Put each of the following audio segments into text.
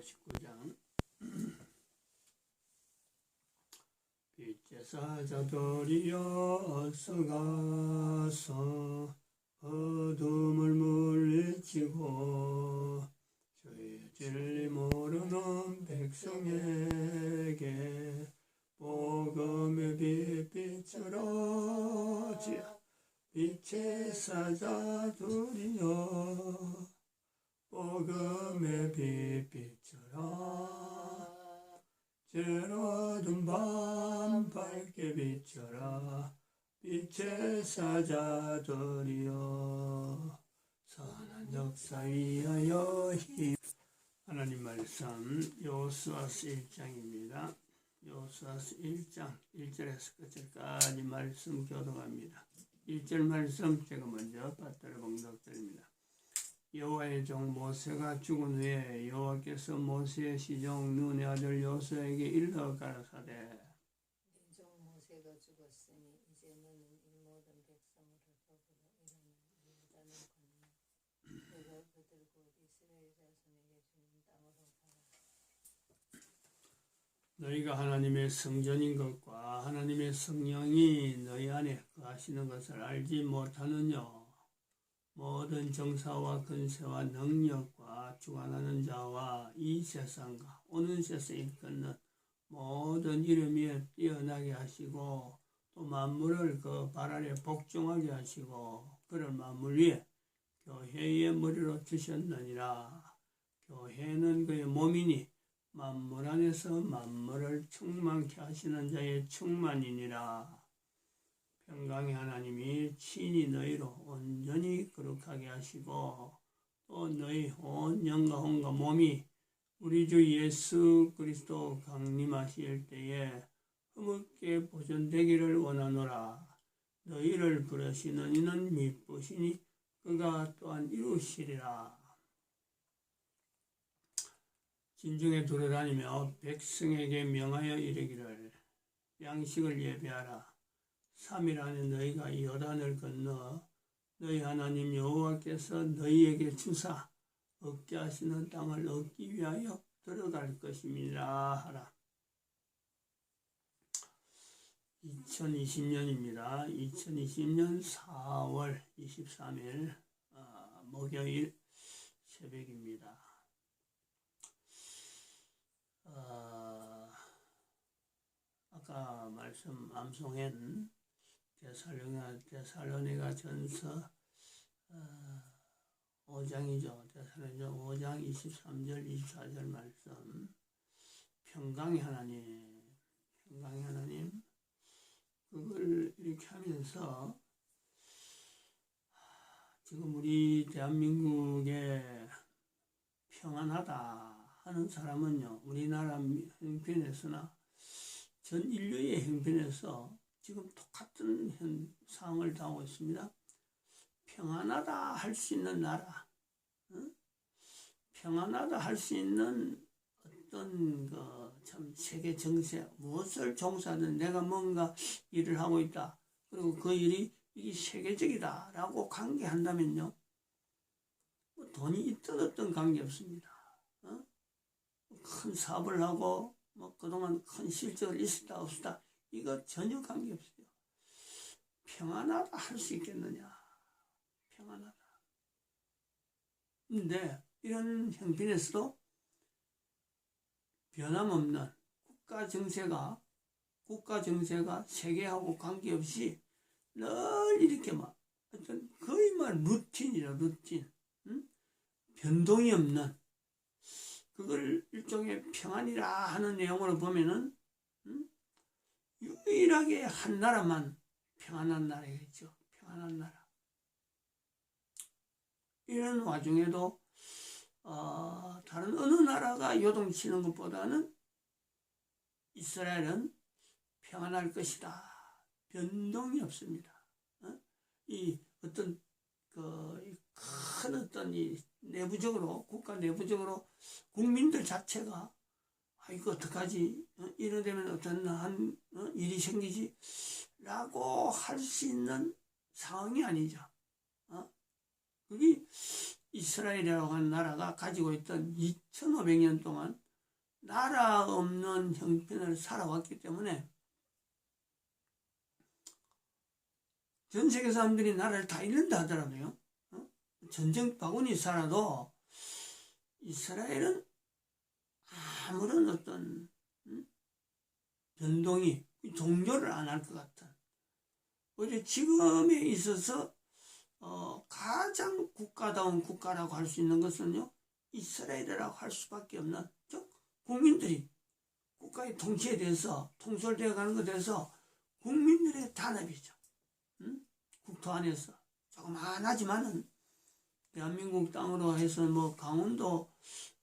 59장 빛의 사자들이여 어서 가서 어둠을 물리치고 주의 진리 모르는 백성에게 복음의 빛 비추라. 빛의 사자들이여 복음의 빛 비추라. 어두운 밤 밝게 비춰라. 빛의 사자들이여 선한 역사 위하여 힘. 하나님 말씀 여호수아서 1장입니다. 여호수아서 1장 1절에서 끝까지 말씀 교독합니다. 1절 말씀 제가 먼저 받들어 봉독드립니다. 여호와의 종 모세가 죽은 후에 여호와께서 모세의 시종 눈의 아들 여호수아에게 일러 가라사대 네 종 모세가 죽었으니 이제 너는 이 모든 백성으로 더불어 이르는 요단을 건너 내가 그들 곧 이스라엘 자손에게 주는 땅으로 가라. 너희가 하나님의 성전인 것과 하나님의 성령이 너희 안에 거하시는 것을 알지 못하느냐. 모든 정사와 근세와 능력과 주관하는 자와 이 세상과 오는 세상에 있는 모든 이름 위에 뛰어나게 하시고 또 만물을 그 발 아래 복종하게 하시고 그를 만물 위에 교회의 머리로 두셨느니라. 교회는 그의 몸이니 만물 안에서 만물을 충만케 하시는 자의 충만이니라. 평강의 하나님이 친히 너희로 온전히 거룩하게 하시고 또 너희 온 영과 혼과 몸이 우리 주 예수 그리스도 강림하실 때에 흐뭇게 보존되기를 원하노라. 너희를 부르시는 이는 미쁘시니 그가 또한 이루시리라. 진중에 돌아다니며 백성에게 명하여 이르기를 양식을 예배하라. 3일 안에 너희가 요단을 건너 너희 하나님 여호와께서 너희에게 주사 얻게 하시는 땅을 얻기 위하여 들어갈 것입니다 하라. 2020년입니다. 2020년 4월 23일 목요일 새벽입니다. 아까 말씀 암송한 데살로니가 전서 5장이죠. 데살로니가 5장 23절 24절 말씀. 평강의 하나님 그걸 이렇게 하면서 지금 우리 대한민국에 평안하다 하는 사람은요, 우리나라 형편에서나 전 인류의 형편에서 지금 똑같은 상황을 당하고 있습니다. 평안하다 할 수 있는 나라, 평안하다 할 수 있는 어떤 참 세계 정세, 무엇을 종사하든 내가 뭔가 일을 하고 있다. 그리고 그 일이 이게 세계적이다라고 관계한다면요, 돈이 있든 없든 관계없습니다. 큰 사업을 하고 그동안 큰 실적을 있었다 없었다 이거 전혀 관계없어요. 평안하다 할 수 있겠느냐. 평안하다. 근데 이런 형편에서도 변함없는 국가 정세가 세계하고 관계없이 늘 이렇게 거의 루틴이라 루틴. 변동이 없는 그걸 일종의 평안이라 하는 내용으로 보면은 유일하게 한 나라만 평안한 나라겠죠. 평안한 나라. 이런 와중에도 다른 어느 나라가 요동치는 것보다는 이스라엘은 평안할 것이다. 변동이 없습니다. 이 어떤 큰 어떤 이 내부적으로 국가 내부적으로 국민들 자체가 이거 어떡하지? 이러되면 어떤 한 일이 생기지? 라고 할 수 있는 상황이 아니죠. 그게 이스라엘이라고 하는 나라가 가지고 있던 2500년 동안 나라 없는 형편을 살아왔기 때문에 전 세계 사람들이 나라를 다 잃는다 하더라도요. 전쟁 바구니 살아도 이스라엘은 아무런 어떤 변동이 종교를 안 할 것 같은, 오히려 지금에 있어서 가장 국가다운 국가라고 할 수 있는 것은요, 이스라엘이라고 할 수밖에 없는, 즉 국민들이 국가의 통치에 대해서 통솔되어 가는 것에 대해서 국민들의 단합이죠. 국토 안에서 조그만하지만은 대한민국 땅으로 해서 뭐 강원도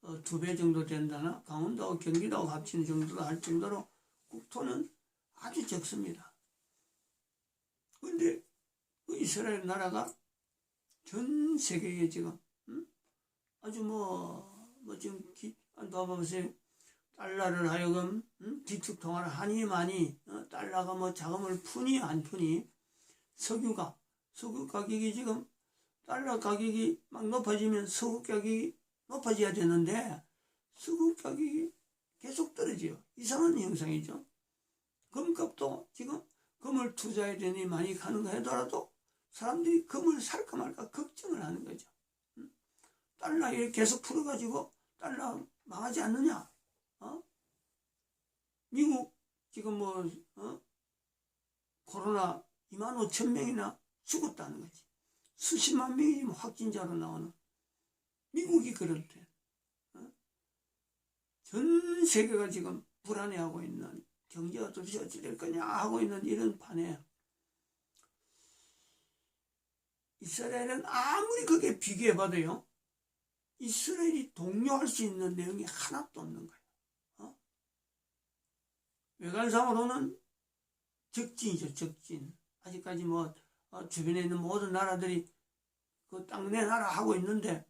2배 정도 된다나, 강원도 경기도 합치는 정도로 할 정도로 국토는 아주 적습니다. 그런데 그 이스라엘 나라가 전 세계에 지금 아주 지금 봐보세요. 달러를 하여금 기축통화를 하니 많이 달러가 자금을 푸니 안 푸니, 석유 가격이 지금 달러 가격이 막 높아지면 석유 가격이 높아져야 되는데 석유 가격이 계속 떨어져요. 이상한 현상이죠. 금값도 지금 금을 투자해야 되니 많이 가는 거 하더라도 사람들이 금을 살까 말까 걱정을 하는 거죠. 달러 이렇게 계속 풀어가지고 달러 망하지 않느냐? 미국 지금 코로나 25,000명이나 죽었다는 거지. 수십만 명이 지금 확진자로 나오는, 미국이 그렇대. 전 세계가 지금 불안해하고 있는, 경제가 도대체 어찌 될 거냐 하고 있는 이런 판에 이스라엘은 아무리 그게 비교해봐도요, 이스라엘이 동요할 수 있는 내용이 하나도 없는 거예요. 외관상으로는 적진이죠, 적진. 아직까지 주변에 있는 모든 나라들이 그 땅 내 나라 하고 있는데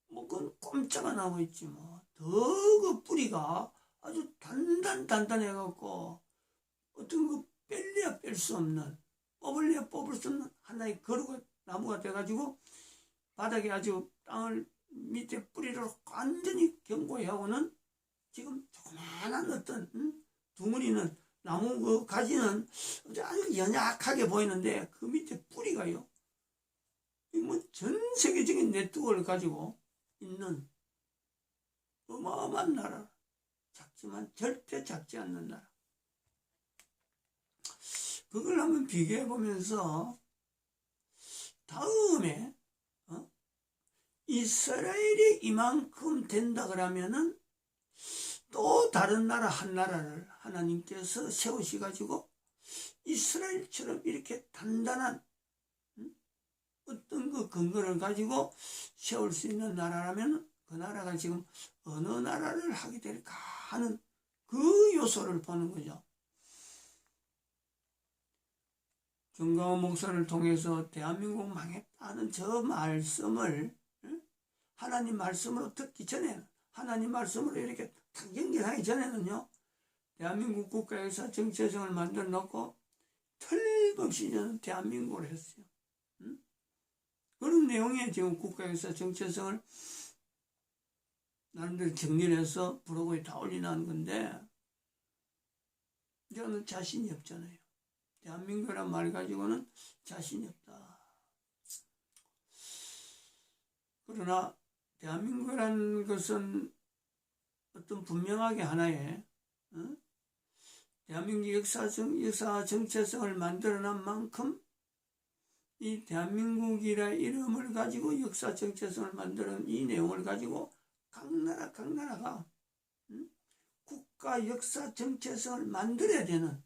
그건 꼼짝 안 하고 있지 더 그 뿌리가 아주 단단해갖고 어떤 그 뺄래야 뺄 수 없는, 뽑을래야 뽑을 수 없는 하나의 거루가 나무가 돼가지고 바닥에 아주 땅을 밑에 뿌리를 완전히 견고히 하고는 지금 조그마한 어떤 둥그리는 나무 그 가지는 아주 연약하게 보이는데 그 밑에 뿌리가요, 전 세계적인 네트워크를 가지고 있는 어마어마한 나라. 작지만 절대 작지 않는 나라. 그걸 한번 비교해 보면서 다음에 이스라엘이 이만큼 된다 그러면은 또 다른 나라 한 나라를 하나님께서 세우셔가지고 이스라엘처럼 이렇게 단단한 어떤 그 근거를 가지고 세울 수 있는 나라라면 그 나라가 지금 어느 나라를 하게 될까 하는 그 요소를 보는 거죠. 정강원 목사를 통해서 대한민국 망했다는 저 말씀을 하나님 말씀으로 듣기 전에는, 하나님 말씀으로 이렇게 탁 연결하기 전에는요, 대한민국 국가에서 정체성을 만들어 놓고 틀림없이 저는 대한민국을 했어요. 그런 내용의 지금 국가에서 정체성을 나름대로 정리를 해서 블로그에 다 올리는 건데, 저는 자신이 없잖아요. 대한민국이란 말 가지고는 자신이 없다. 그러나 대한민국이라는 것은 어떤 분명하게 하나의 대한민국 역사 정체성을 만들어낸 만큼 이 대한민국이라 이름을 가지고 역사 정체성을 만드는 이 내용을 가지고 각 나라가 국가 역사 정체성을 만들어야 되는,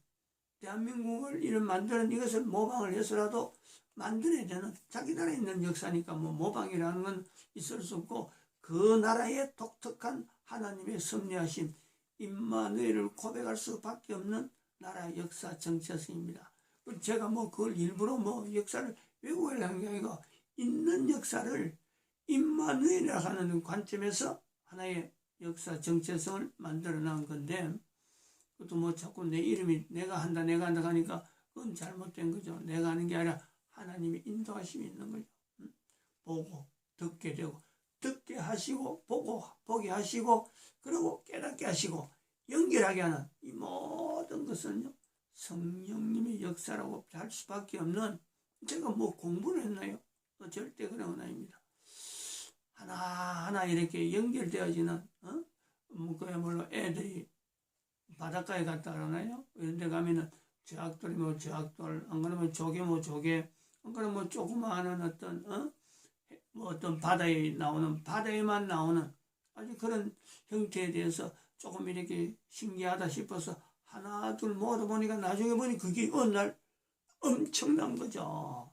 대한민국을 이름 만드는 이것을 모방을 해서라도 만들어야 되는, 자기 나라에 있는 역사니까 모방이라는 건 있을 수 없고 그 나라의 독특한 하나님의 섭리하심 임마누엘을 고백할 수밖에 없는 나라의 역사 정체성입니다. 제가 그걸 일부러 역사를 왜곡하려는 게 아니고 있는 역사를 임마누엘이라고 하는 관점에서 하나의 역사 정체성을 만들어 놓은 건데, 그것도 자꾸 내 이름이 내가 한다 하니까 그건 잘못된 거죠. 내가 하는 게 아니라 하나님의 인도하심이 있는 거죠. 보고 듣게 되고, 듣게 하시고 보게 하시고, 그리고 깨닫게 하시고 연결하게 하는 이 모든 것은요, 성령님의 역사라고 할 수밖에 없는, 제가 뭐 공부를 했나요? 절대 그런 건 아닙니다. 하나하나 이렇게 연결되어지는, 뭐 그야말로 애들이 바닷가에 갔다 그러나요? 이런 데 가면은 저악돌이 뭐 저악돌, 안 그러면 조개 뭐 조개, 안 그러면 뭐 조그마한 어떤, 뭐 어떤 바다에만 나오는 아주 그런 형태에 대해서 조금 이렇게 신기하다 싶어서 하나 둘 모아다 보니까 나중에 보니 그게 어느 날 엄청난 거죠.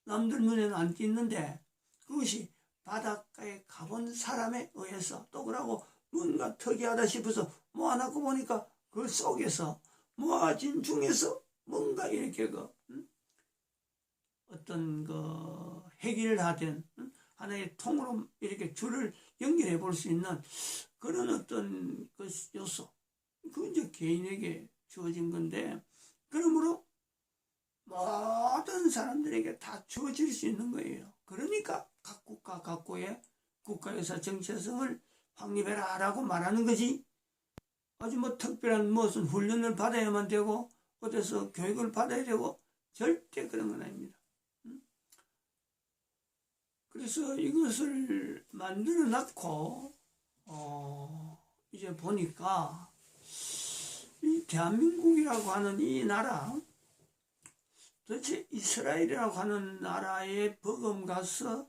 남들 눈에는 안 띄는데 그것이 바닷가에 가본 사람에 의해서, 또 그러고 뭔가 특이하다 싶어서 모아놓고 보니까 그 속에서 모아진 중에서 뭔가 이렇게 어떤 해결화된 하나의 통으로 이렇게 줄을 연결해 볼 수 있는 그런 어떤 요소, 그 이제 개인에게 주어진 건데, 그러므로 모든 사람들에게 다 주어질 수 있는 거예요. 그러니까 각 국가 각국의 국가의사 정체성을 확립해라라고 말하는 거지, 아주 뭐 특별한 무슨 훈련을 받아야만 되고 어디서 교육을 받아야 되고 절대 그런 건 아닙니다. 그래서 이것을 만들어 놨고, 이제 보니까 이 대한민국이라고 하는 이 나라, 도대체 이스라엘이라고 하는 나라에 버금가서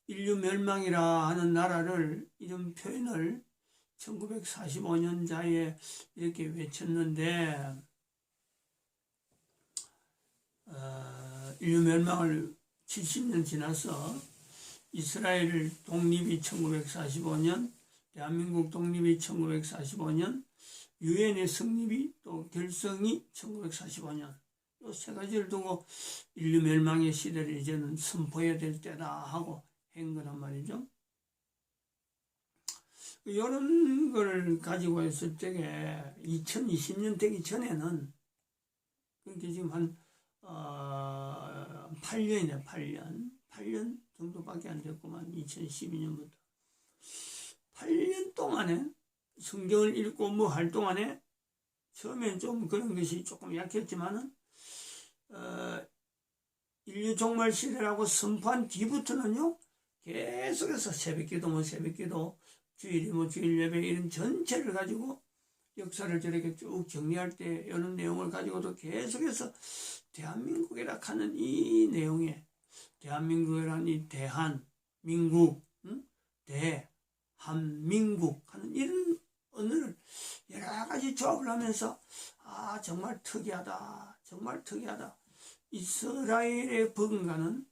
인류 멸망이라 하는 나라를, 이런 표현을 1945년자에 이렇게 외쳤는데, 인류 멸망을 70년 지나서 이스라엘 독립이 1945년, 대한민국 독립이 1945년, 유엔의 성립이 또 결성이 1945년, 이 세 가지를 두고 인류 멸망의 시대를 이제는 선포해야 될 때다 하고 한 거란 말이죠. 이런 걸 가지고 있을 때에 2020년 되기 전에는, 그러니까 지금 한 8년이네. 8년 정도밖에 안 됐구만. 2012년부터 8년 동안에 성경을 읽고 뭐 할 동안에, 처음엔 좀 그런 것이 조금 약했지만은 인류 종말 시대라고 선포한 뒤부터는요, 계속해서 새벽기도 뭐 새벽기도, 주일이 뭐 주일 예배, 이런 전체를 가지고 역사를 저렇게 쭉 정리할 때 이런 내용을 가지고도 계속해서 대한민국이라 하는 이 내용에, 대한민국이라는 이 대한민국, 대한민국 하는 이런 언어를 여러 가지 조합을 하면서, 정말 특이하다, 정말 특이하다. 이스라엘의 버금가는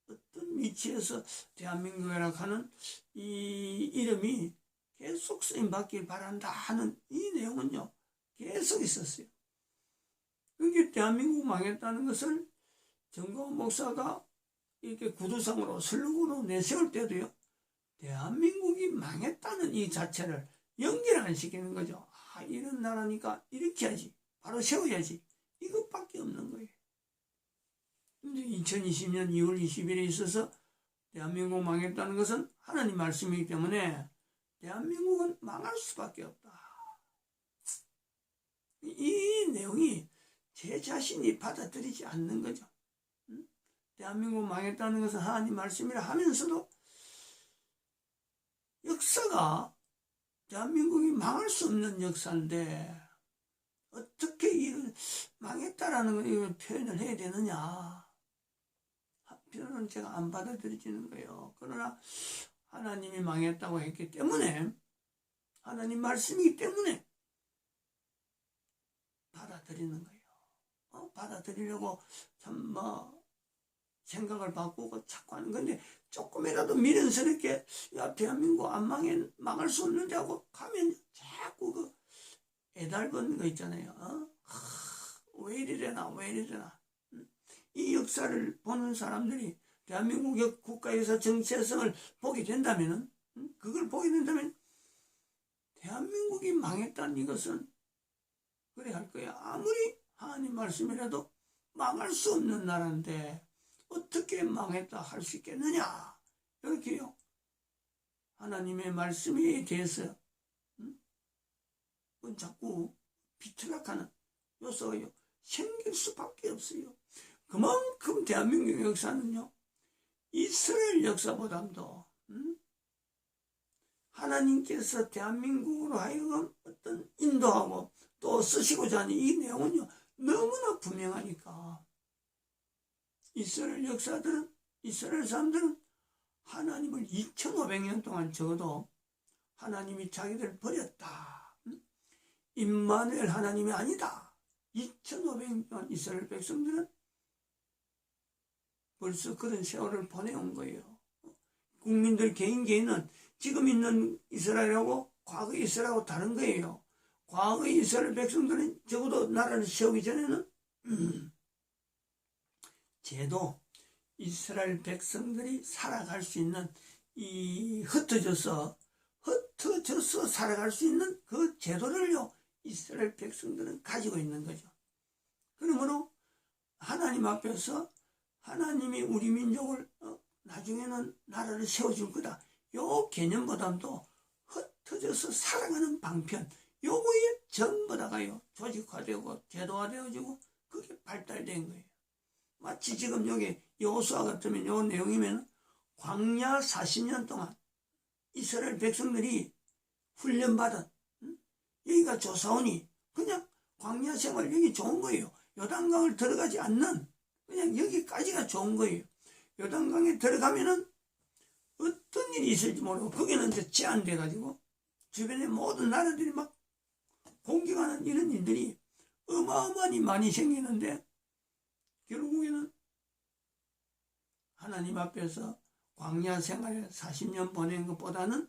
어떤 위치에서 대한민국이라 하는 이 이름이 계속 쓰임받길 바란다 하는 이 내용은요, 계속 있었어요. 그게 대한민국 망했다는 것을 정광훈 목사가 이렇게 구두상으로 슬로건으로 내세울 때도요, 대한민국이 망했다는 이 자체를 연결 안 시키는 거죠. 이런 나라니까 이렇게 해야지, 바로 세워야지, 이것밖에 없는 거예요. 근데 2020년 2월 20일에 있어서 대한민국 망했다는 것은 하나님 말씀이기 때문에 대한민국은 망할 수밖에 없다. 이 내용이 제 자신이 받아들이지 않는 거죠. 대한민국 망했다는 것은 하나님 말씀이라 하면서도 역사가 대한민국이 망할 수 없는 역사인데 어떻게 이런 망했다라는 걸 표현을 해야 되느냐, 표현은 제가 안 받아들여지는 거예요. 그러나 하나님이 망했다고 했기 때문에, 하나님 말씀이기 때문에 받아들이는 거예요. 받아들이려고 참 생각을 바꾸고 자꾸 하는 건데, 조금이라도 미련스럽게 대한민국 안 망할 수 없는데 하고 가면 자꾸 애달픈 거 있잖아요. 왜 이리래나 왜 이리래나. 이 역사를 보는 사람들이 대한민국의 국가에서 정체성을 보게 된다면은, 그걸 보게 된다면 대한민국이 망했다는 이것은 그래 할 거야. 아무리 하나님 말씀이라도 망할 수 없는 나라인데 어떻게 망했다 할 수 있겠느냐? 이렇게요. 하나님의 말씀에 대해서 자꾸 비틀락하는 요소가 생길 수밖에 없어요. 그만큼 대한민국 역사는요, 이스라엘 역사보다도 하나님께서 대한민국으로 하여금 어떤 인도하고 또 쓰시고자 하는 이 내용은요, 너무나 분명하니까 이스라엘 역사들은, 이스라엘 사람들은 하나님을 2500년 동안 적어도 하나님이 자기들 버렸다, 임마누엘 하나님이 아니다, 2500년 이스라엘 백성들은 벌써 그런 세월을 보내온 거예요. 국민들 개인은 지금 있는 이스라엘하고 과거 이스라엘하고 다른 거예요. 과거 이스라엘 백성들은 적어도 나라를 세우기 전에는 제도, 이스라엘 백성들이 살아갈 수 있는 이 흩어져서 살아갈 수 있는 그 제도를요, 이스라엘 백성들은 가지고 있는 거죠. 그러므로 하나님 앞에서 하나님이 우리 민족을 나중에는 나라를 세워줄 거다, 요 개념보다도 흩어져서 살아가는 방편, 요거에 전부 다가요 조직화되고 제도화되어지고 그게 발달된 거예요. 마치 지금 여기 여호수아 같으면 요 내용이면 광야 40년 동안 이스라엘 백성들이 훈련받은, 여기가 조사원이 그냥 광야 생활 여기 좋은 거예요. 요단강을 들어가지 않는 그냥 여기까지가 좋은 거예요. 요단강에 들어가면은 어떤 일이 있을지 모르고 거기는 이제 제한돼 가지고 주변의 모든 나라들이 막 공격하는 이런 일들이 어마어마하니 많이 생기는데, 결국에는 하나님 앞에서 광야 생활에 40년 보낸 것보다는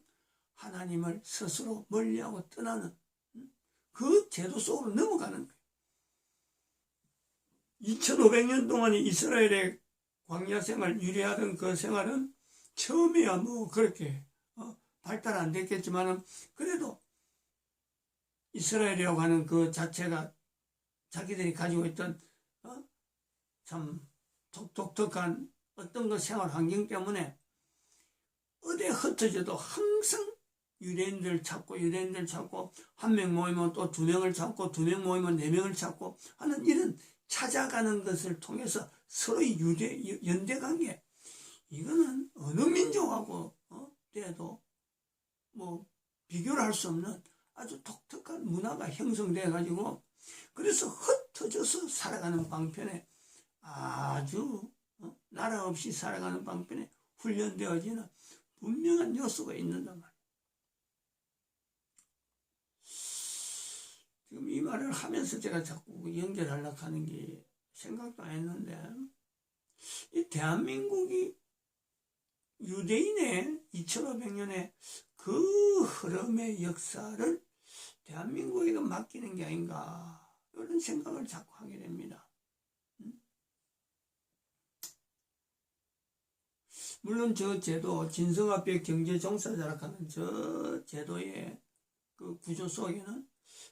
하나님을 스스로 멀리하고 떠나는 그 제도 속으로 넘어가는 거예요. 2500년 동안 이스라엘의 광야 생활, 유리하던 그 생활은 처음에야 뭐 그렇게 발달 안 됐겠지만은 그래도 이스라엘이라고 하는 그 자체가 자기들이 가지고 있던 참 독특한 어떤 그 생활 환경 때문에 어디 흩어져도 항상 유대인들 찾고 한 명 모이면 또 두 명을 찾고 두 명 모이면 네 명을 찾고 하는 이런 찾아가는 것을 통해서 서로의 연대관계, 이거는 어느 민족하고 돼도 뭐 비교를 할 수 없는 아주 독특한 문화가 형성돼 가지고, 그래서 흩어져서 살아가는 방편에 아주 나라 없이 살아가는 방편에 훈련되어지는 분명한 요소가 있는단 말이에요. 지금 이 말을 하면서 제가 자꾸 연결하려고 하는 게 생각도 안 했는데, 이 대한민국이 유대인의 2500년의 그 흐름의 역사를 대한민국에게 맡기는 게 아닌가, 이런 생각을 자꾸 하게 됩니다. 물론 저 제도, 진성화폐 경제종사자라고 하는 저 제도의 그 구조 속에는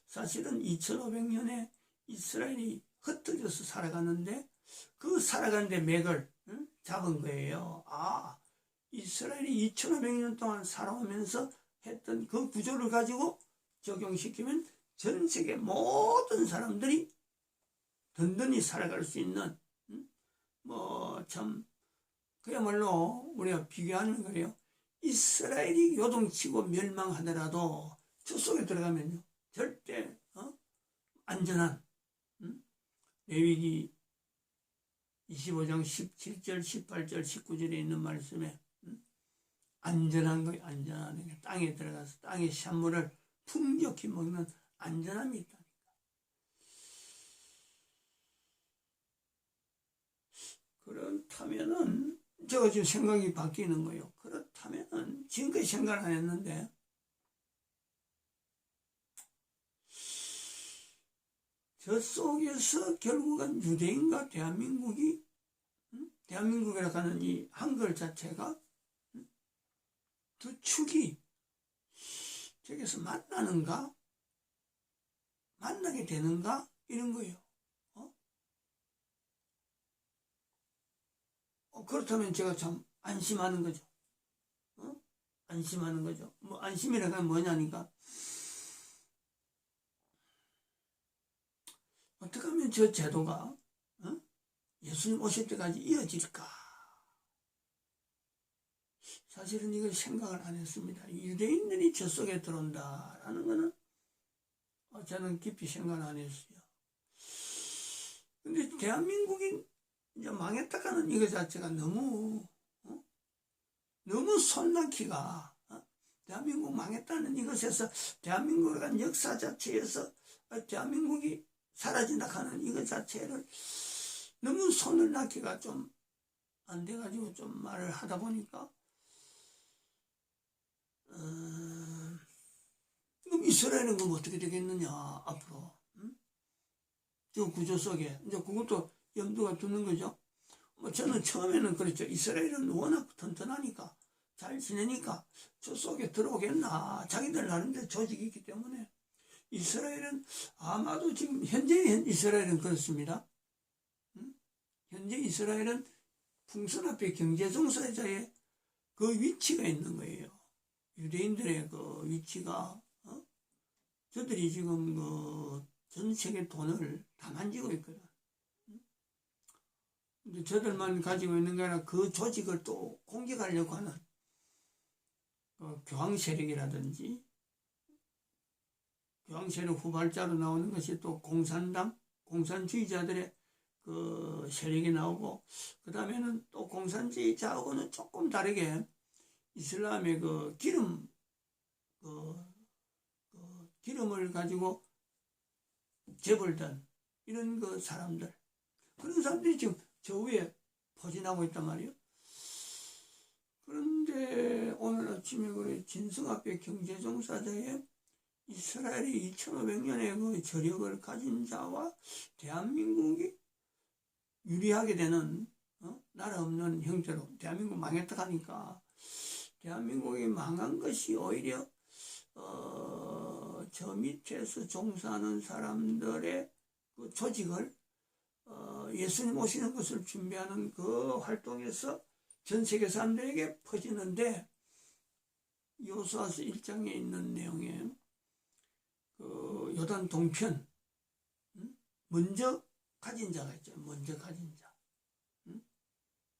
사실은 2500년에 이스라엘이 흩어져서 살아가는데 그 살아가는데 맥을 잡은 거예요. 이스라엘이 2500년 동안 살아오면서 했던 그 구조를 가지고 적용시키면 전 세계 모든 사람들이 든든히 살아갈 수 있는, 참 그야말로 우리가 비교하는 거예요. 이스라엘이 요동치고 멸망하더라도 저 속에 들어가면요 절대 안전한, 레위기 25장 17절 18절 19절에 있는 말씀에 안전한 거예요. 안전한 게 땅에 들어가서 땅의 샷물을 풍족히 먹는 안전함이 있다니까. 그렇다면은 제가 지금 생각이 바뀌는 거예요. 그렇다면은 지금까지 생각을 안 했는데, 저 속에서 결국은 유대인과 대한민국이, 대한민국이라고 하는 이 한글 자체가 두 축이 저기서 만나는가, 만나게 되는가, 이런 거예요. 그렇다면 제가 참 안심하는 거죠. 안심하는 거죠. 뭐 안심이라는 건 뭐냐니까, 어떻게 하면 저 제도가 예수님 오실 때까지 이어질까? 사실은 이걸 생각을 안 했습니다. 유대인들이 저 속에 들어온다라는 거는 저는 깊이 생각을 안 했어요. 근데 대한민국이 이제 망했다가는 이거 자체가 너무 손놓기가, 대한민국 망했다는 이것에서, 대한민국에 대한 역사 자체에서 대한민국이 사라진다 하는 이것 자체를 너무 손을 낳기가 좀 안 돼가지고 좀 말을 하다 보니까, 그럼 이스라엘은 그럼 어떻게 되겠느냐 앞으로, 저 구조 속에 이제 그것도 염두가 두는 거죠. 뭐 저는 처음에는 그랬죠. 이스라엘은 워낙 튼튼하니까 잘 지내니까 저 속에 들어오겠나, 자기들 나름대로 조직이 있기 때문에. 이스라엘은 아마도 지금 현재 이스라엘은 그렇습니다. 현재 이스라엘은 풍선 앞에 경제 종사자의 그 위치가 있는 거예요. 유대인들의 그 위치가, 저들이 지금 전 세계 돈을 다 만지고 있거든. 근데 저들만 가지고 있는 게 아니라 그 조직을 또 공격하려고 하는 교황 세력이라든지, 교황 세력 후발자로 나오는 것이 또 공산당, 공산주의자들의 그 세력이 나오고, 그 다음에는 또 공산주의자하고는 조금 다르게 이슬람의 그 기름을 가지고 재벌단, 이런 그 사람들, 그런 사람들이 지금 저 위에 포진하고 있단 말이에요. 그런데 오늘 아침에 그래 진성 앞에 경제종사자의 이스라엘이 2500년의 그 저력을 가진 자와 대한민국이 유리하게 되는, 나라 없는 형태로 대한민국 망했다 하니까, 대한민국이 망한 것이 오히려 저 밑에서 종사하는 사람들의 그 조직을 예수님 오시는 것을 준비하는 그 활동에서 전 세계 사람들에게 퍼지는데, 요수아서 1장에 있는 내용에 그 요단 동편, 먼저 가진 자가 있죠. 먼저 가진 자.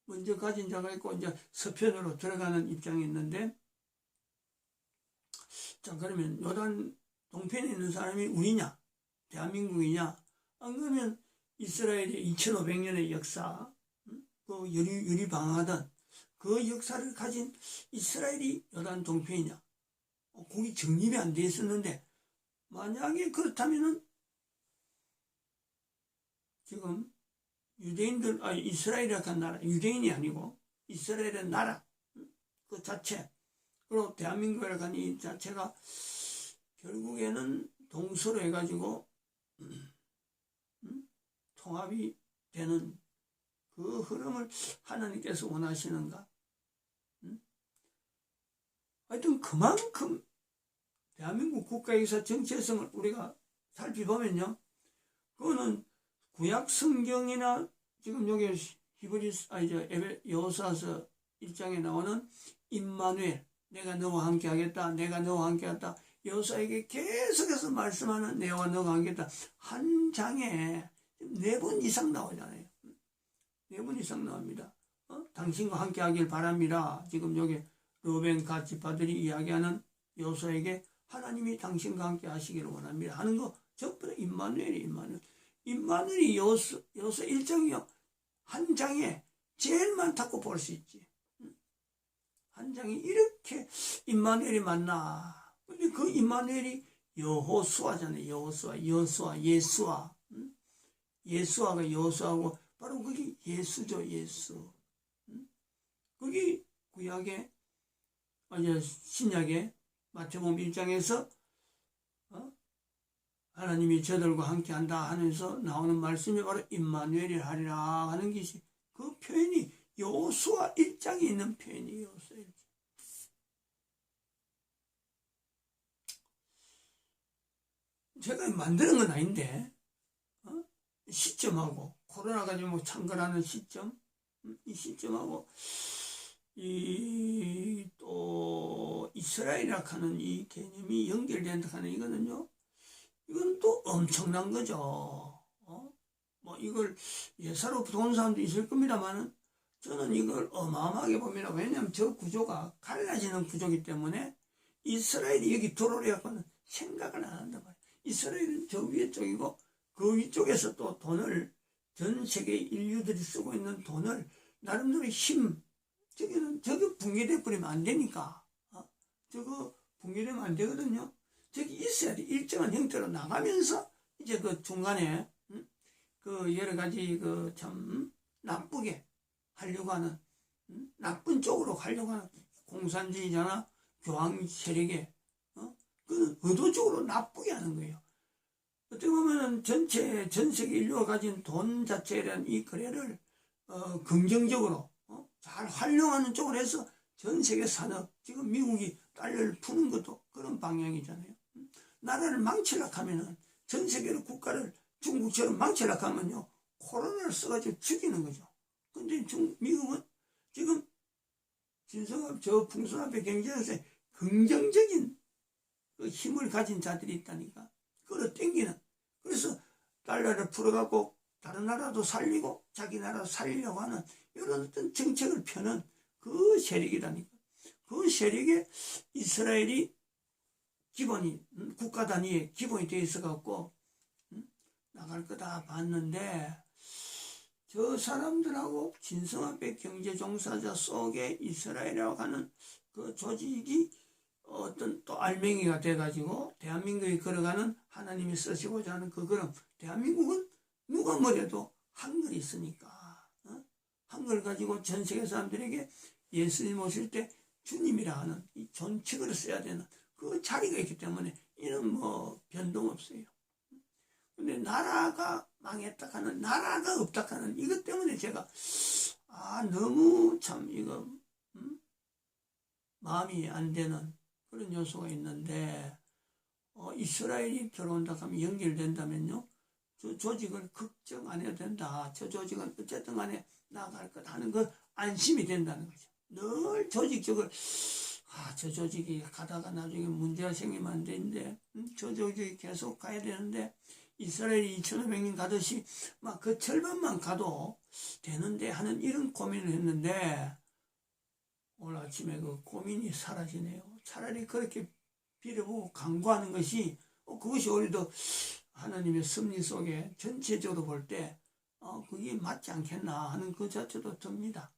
먼저 가진 자가 있고, 이제 서편으로 들어가는 입장이 있는데, 자, 그러면 요단 동편에 있는 사람이 우리냐? 대한민국이냐? 안 그러면 이스라엘의 2500년의 역사, 그 유리방황하던 그 역사를 가진 이스라엘이 요단 동편이냐? 거기 정립이 안 돼 있었는데, 만약에 그렇다면은 지금 유대인들, 이스라엘이라고 한 나라, 유대인이 아니고 이스라엘의 나라 그 자체, 그리고 대한민국이라고 한 이 자체가 결국에는 동서로 해가지고 통합이 되는 그 흐름을 하나님께서 원하시는가? 하여튼 그만큼 대한민국 국가역사 정체성을 우리가 살펴보면요, 그거는 구약 성경이나 지금 여기 여호수아서 1장에 나오는 임마누엘, 내가 너와 함께 하겠다, 내가 너와 함께 하겠다, 여호수아에게 계속해서 말씀하는 내가 너와 함께 하겠다, 한 장에 4번 이상 나오잖아요. 4번 이상 나옵니다. 당신과 함께 하길 바랍니다. 지금 여기 르벤 갓 지파들이 이야기하는 여호수아에게 하나님이 당신과 함께 하시기를 원합니다 하는 거 전부 다 임마누엘이 임마누엘이 여호수아 1장이요. 한 장에 제일 많다고 볼 수 있지. 한 장이 이렇게 임마누엘이 많나. 근데 그 임마누엘이 여호수아잖아요. 여호수아, 예수아. 예수아가 여호수아고 바로 그게 예수죠. 예수. 그게 구약의 신약의 마태복음 1장에서 하나님이 저들과 함께한다 하면서 나오는 말씀이 바로 임마누엘이 하리라 하는 것이, 그 표현이 여호수아 1장에 있는 표현이에요. 여호수아 1장. 제가 만드는 건 아닌데, 시점하고 코로나가 좀 창궐하는 시점, 이 시점하고 이 또 이스라엘이라 하는 이 개념이 연결된다 하는 이거는요, 이건 또 엄청난 거죠. 뭐 이걸 예사로 본 사람도 있을 겁니다만은 저는 이걸 어마어마하게 봅니다. 왜냐하면 저 구조가 갈라지는 구조이기 때문에 이스라엘이 여기 들어오려고는 생각을 안 한단 말이에요. 이스라엘은 저 위에 쪽이고 그 위쪽에서 또 돈을, 전 세계 인류들이 쓰고 있는 돈을 나름대로 저거 붕괴돼 버리면 안 되니까. 저거 붕괴되면 안 되거든요. 저기 있어야 돼. 일정한 형태로 나가면서 이제 그 중간에 그 여러 가지 그 참 나쁘게 하려고 하는, 나쁜 쪽으로 가려고 하는 공산주의자나 교황 세력에 그 의도적으로 나쁘게 하는 거예요. 어떻게 보면은 전 세계 인류가 가진 돈 자체에 대한 이 거래를 긍정적으로 잘 활용하는 쪽으로 해서 전 세계 산업, 지금 미국이 달러를 푸는 것도 그런 방향이잖아요. 나라를 망치려고 하면은, 전 세계의 국가를 중국처럼 망치려고 하면요, 코로나를 써가지고 죽이는 거죠. 근데 미국은 지금 진성업 저 풍선앞에 경제에서 긍정적인 그 힘을 가진 자들이 있다니까. 끌어당기는. 그래서 달러를 풀어갖고 다른 나라도 살리고 자기 나라도 살리려고 하는 이런 어떤 정책을 펴는 그 세력이라니까. 그 세력에 이스라엘이 기본이, 국가 단위의 기본이 되어 있어갖고 나갈 거다 봤는데, 저 사람들하고 진성합의 경제 종사자 속에 이스라엘이라고 하는 그 조직이 어떤 또 알맹이가 돼가지고 대한민국이 걸어가는, 하나님이 쓰시고자 하는 그 걸음. 대한민국은 누가 뭐래도 한글이 있으니까, 한글 가지고 전 세계 사람들에게 예수님 오실 때 주님이라 하는 이 존칭을 써야 되는 그 자리가 있기 때문에 이는 뭐 변동 없어요. 근데 나라가 망했다 하는, 나라가 없다 하는 이것 때문에 제가 너무 참 이거 마음이 안 되는 그런 요소가 있는데, 이스라엘이 들어온다 하면, 연결된다면요, 저 조직을 걱정 안 해도 된다. 저 조직은 어쨌든 간에 나갈 것 하는 그 안심이 된다는 거죠. 늘 조직적으로 저 조직이 가다가 나중에 문제가 생기면 안 되는데, 저 조직이 계속 가야 되는데, 이스라엘이 2500년 가듯이 막 그 절반만 가도 되는데 하는 이런 고민을 했는데, 오늘 아침에 그 고민이 사라지네요. 차라리 그렇게 빌어보고 간구하는 것이, 그것이 오히려 하나님의 섭리 속에 전체적으로 볼 때 그게 맞지 않겠나 하는 그 자체도 듭니다.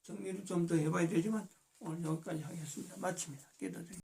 정리를 좀 더 해봐야 되지만 오늘 여기까지 하겠습니다. 마칩니다. 기도드립니다.